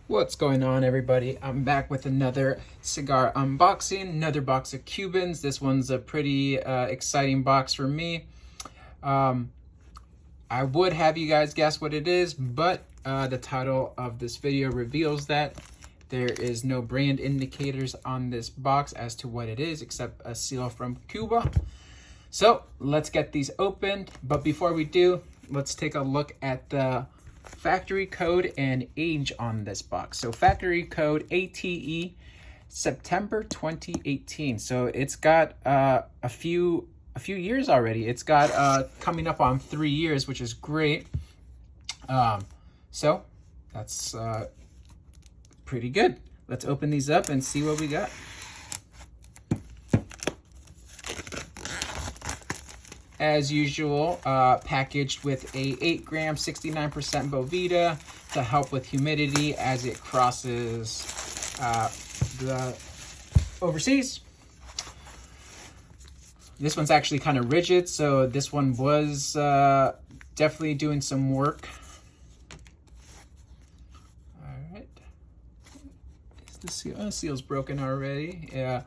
What's going on, everybody? I'm back with another cigar unboxing, another box of Cubans. This one's a pretty exciting box for me. I would have you guys guess what it is, but the title of this video reveals that there is no brand indicators on this box as to what it is, except a seal from Cuba. So let's get these opened. But before we do, let's take a look at the factory code and age on this box. So factory code ATE September 2018. So it's got a few years already. It's got coming up on 3 years, which is great. So that's pretty good. Let's open these up and see what we got. As usual, packaged with a 8-gram, 69% Boveda to help with humidity as it crosses the overseas. This one's actually kind of rigid, so this one was definitely doing some work. All right. Is the seal? Oh, seal's broken already. Yeah.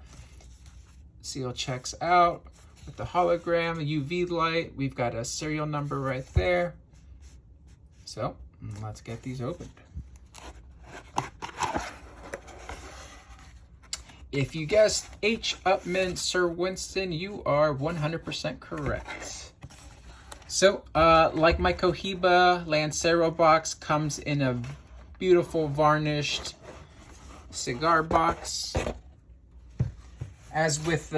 Seal checks out. With the hologram, UV light, we've got a serial number right there. So let's get these opened. If you guessed H. Upmann Sir Winston, you are 100% correct. So like my Cohiba Lancero box, comes in a beautiful varnished cigar box. As with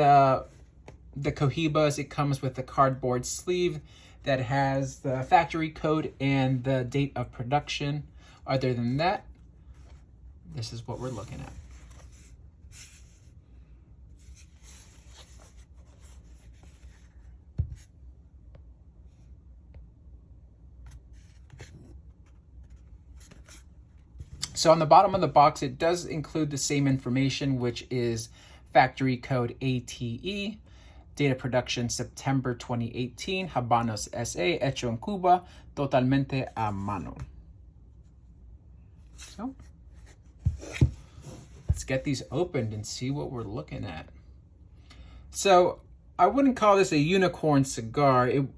the Cohibas, it comes with a cardboard sleeve that has the factory code and the date of production. Other than that, this is what we're looking at. So on the bottom of the box, it does include the same information, which is factory code ATE. Date of production September 2018, Habanos SA, hecho en Cuba, totalmente a mano. So, let's get these opened and see what we're looking at. So, I wouldn't call this a unicorn cigar. It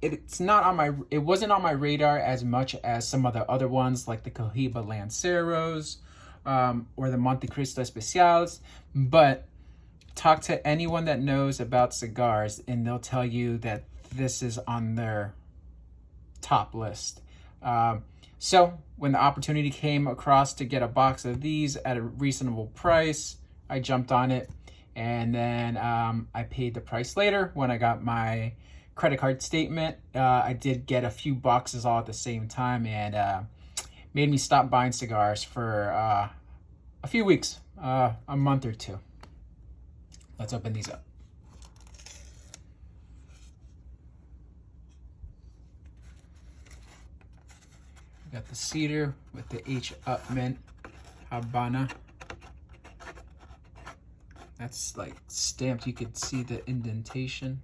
wasn't on my radar as much as some of the other ones like the Cohiba Lanceros or the Montecristo Especiales, but talk to anyone that knows about cigars and they'll tell you that this is on their top list. So when the opportunity came across to get a box of these at a reasonable price, I jumped on it, and then I paid the price later when I got my credit card statement. I did get a few boxes all at the same time, and made me stop buying cigars for a few weeks, a month or two. Let's open these up. We got the cedar with the H. Upmann Habana. That's like stamped. You could see the indentation.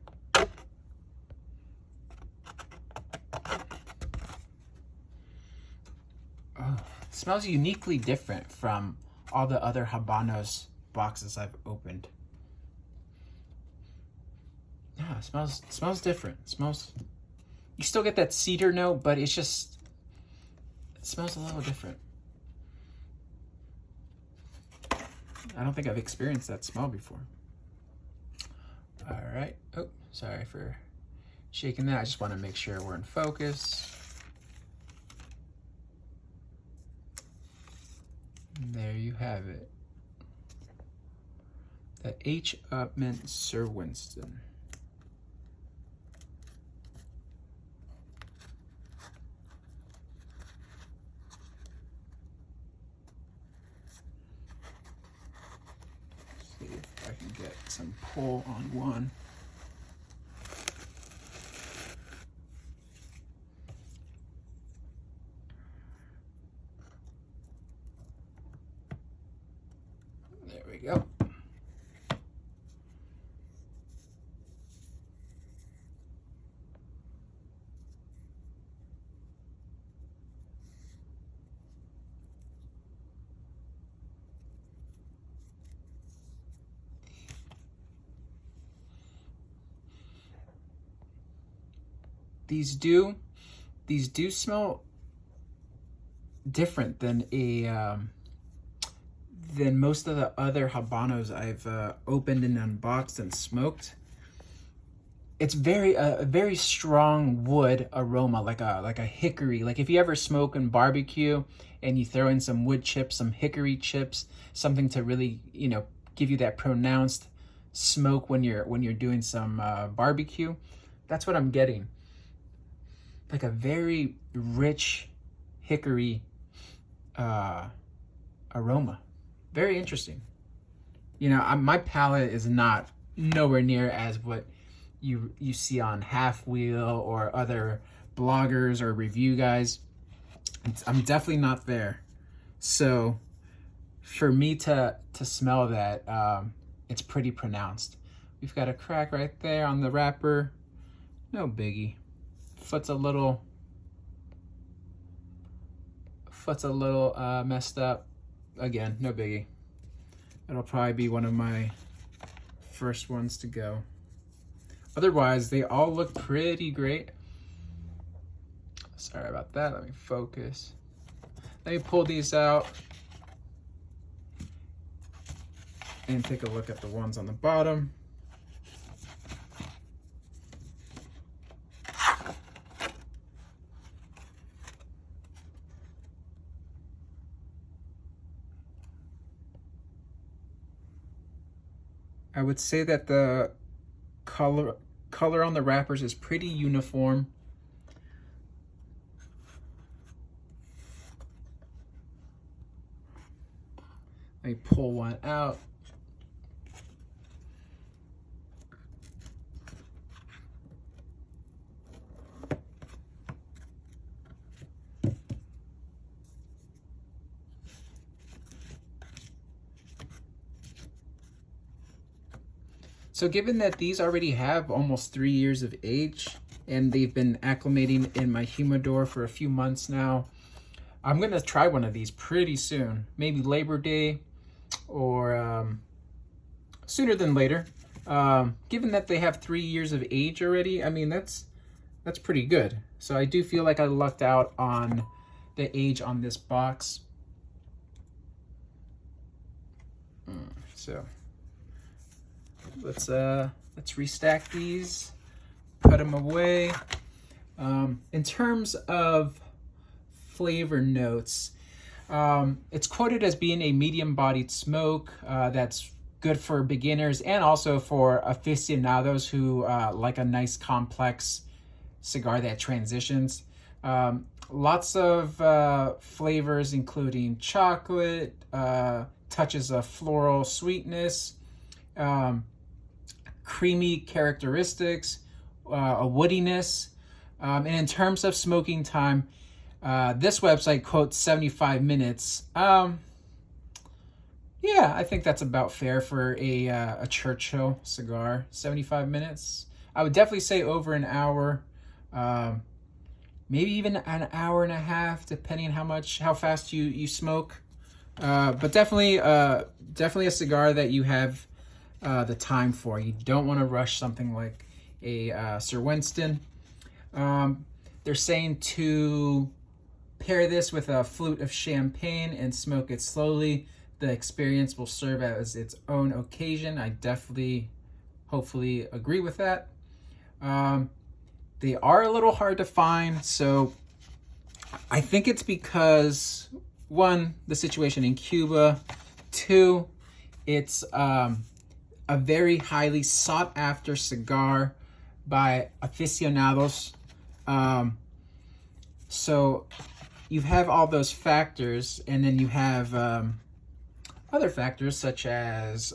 Oh, it smells uniquely different from all the other Habanos boxes I've opened. Yeah, it smells different. You still get that cedar note, but it smells a little different. I don't think I've experienced that smell before. All right. Oh, sorry for shaking that. I just want to make sure we're in focus. And there you have it. The H. Upmann Sir Winston. See if I can get some pull on one. There we go. these do smell different than than most of the other Habanos I've opened and unboxed and smoked. It's a very strong wood aroma, like a hickory. Like if you ever smoke and barbecue and you throw in some wood chips, some hickory chips, something to really, you know, give you that pronounced smoke when you're doing some barbecue. That's what I'm getting. Like a very rich hickory aroma. Very interesting. You know, my palate is not nowhere near as what you see on Half Wheel or other bloggers or review guys. I'm definitely not there. So for me to smell that, it's pretty pronounced. We've got a crack right there on the wrapper. No biggie. Foot's a little messed up. Again, no biggie. It'll probably be one of my first ones to go. Otherwise, they all look pretty great. Sorry about that. Let me focus. Let me pull these out and take a look at the ones on the bottom. I would say that the color on the wrappers is pretty uniform. Let me pull one out. So given that these already have almost 3 years of age and they've been acclimating in my humidor for a few months now, I'm gonna try one of these pretty soon, maybe Labor Day or sooner than later. Given that they have 3 years of age already, I mean, that's pretty good. So I do feel like I lucked out on the age on this box. So let's restack these, put them away. In terms of flavor notes, it's quoted as being a medium-bodied smoke that's good for beginners and also for aficionados who like a nice complex cigar that transitions. Lots of flavors, including chocolate, touches of floral sweetness, creamy characteristics, a woodiness. And in terms of smoking time, this website quotes 75 minutes. Yeah, I think that's about fair for a Churchill cigar. 75 minutes. I would definitely say over an hour, maybe even an hour and a half, depending on how fast you smoke. But definitely a cigar that you have the time for. You don't want to rush something like a Sir Winston. They're saying to pair this with a flute of champagne and smoke it slowly. The experience will serve as its own occasion. I definitely, hopefully agree with that. They are a little hard to find, so I think it's because, one, the situation in Cuba, two, it's a very highly sought after cigar by aficionados. So you have all those factors, and then you have other factors such as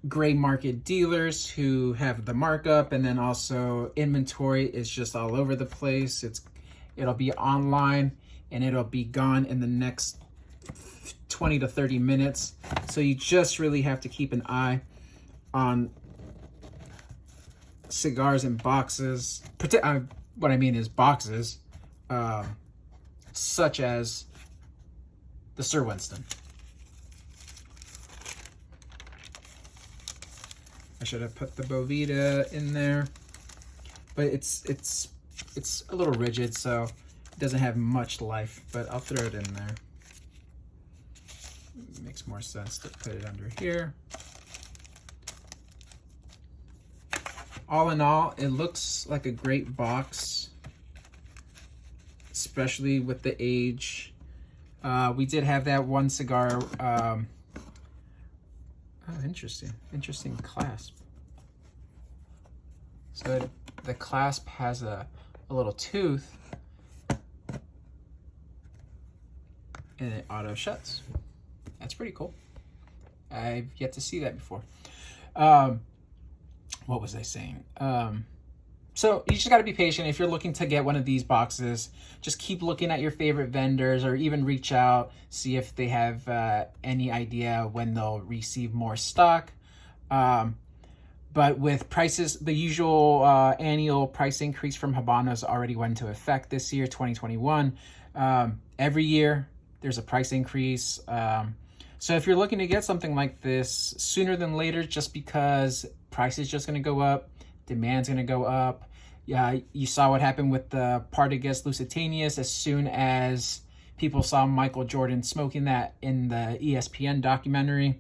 gray market dealers who have the markup, and then also inventory is just all over the place. It'll be online and it'll be gone in the next 20 to 30 minutes. So you just really have to keep an eye on cigars in boxes. What I mean is boxes, such as the Sir Winston. I should have put the Bovita in there. but it's a little rigid, so it doesn't have much life, but I'll throw it in there. It makes more sense to put it under here. All in all, it looks like a great box, especially with the age. We did have that one cigar. Oh, interesting clasp. So the clasp has a little tooth, and it auto shuts. That's pretty cool. I've yet to see that before. What was I saying? So you just got to be patient. If you're looking to get one of these boxes, just keep looking at your favorite vendors, or even reach out, see if they have any idea when they'll receive more stock. But with prices, the usual annual price increase from Habanos already went into effect this year, 2021. Every year there's a price increase. So if you're looking to get something like this sooner than later, just because price is just going to go up, demand's going to go up. Yeah, you saw what happened with the Partagas Lusitanias. As soon as people saw Michael Jordan smoking that in the ESPN documentary,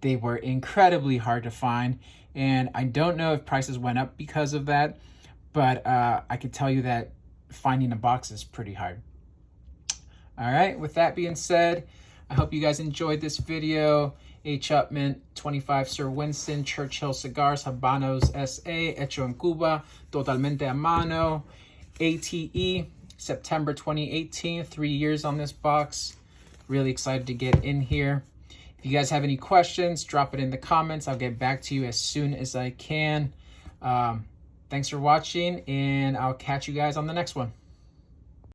they were incredibly hard to find. And I don't know if prices went up because of that, but I can tell you that finding a box is pretty hard. All right, with that being said, I hope you guys enjoyed this video. H. Upmann, 25 Sir Winston, Churchill Cigars, Habanos S.A., hecho en Cuba, totalmente a mano, ATE, September 2018, 3 years on this box. Really excited to get in here. If you guys have any questions, drop it in the comments. I'll get back to you as soon as I can. Thanks for watching, and I'll catch you guys on the next one.